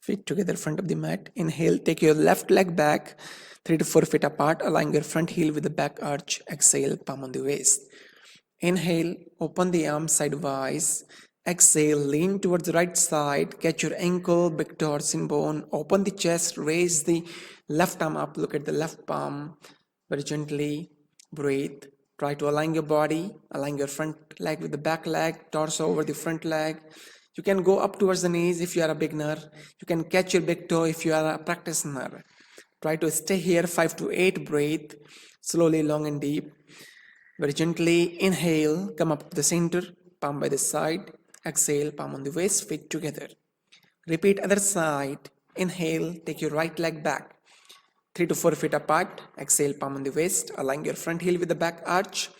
feet together, front of the mat. Inhale, take your left leg back 3 to 4 feet apart, align your front heel with the back arch. Exhale, palm on the waist. Inhale, open the arms sidewise. Exhale, lean towards the right side, catch your ankle, big toe or shin bone, open the chest, raise the left arm up, look at the left palm, very gently, breathe. Try to align your body, align your front leg with the back leg, torso over the front leg. You can go up towards the knees if you are a beginner. You can catch your big toe if you are a practitioner. Try to stay here 5 to 8, breathe, slowly, long and deep. Very gently, inhale, come up to the center, palm by the side. Exhale, palm on the waist, feet together. Repeat other side. Inhale, take your right leg back 3 to 4 feet apart. Exhale, palm on the waist. Align your front heel with the back arch.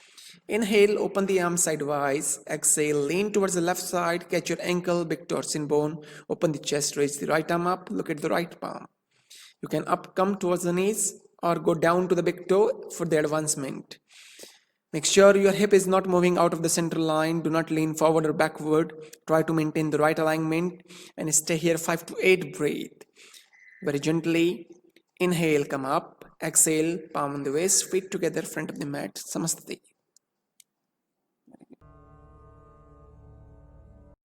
Inhale, open the arms sidewise. Exhale, lean towards the left side. Catch your ankle, big toe or shin bone. Open the chest, raise the right arm up. Look at the right palm. You can come towards the knees or go down to the big toe for the advancement. Make sure your hip is not moving out of the center line. Do not lean forward or backward. Try to maintain the right alignment and stay here 5 to 8, breathe. Very gently, inhale, come up. Exhale, palm on the waist, feet together, front of the mat. Samastati.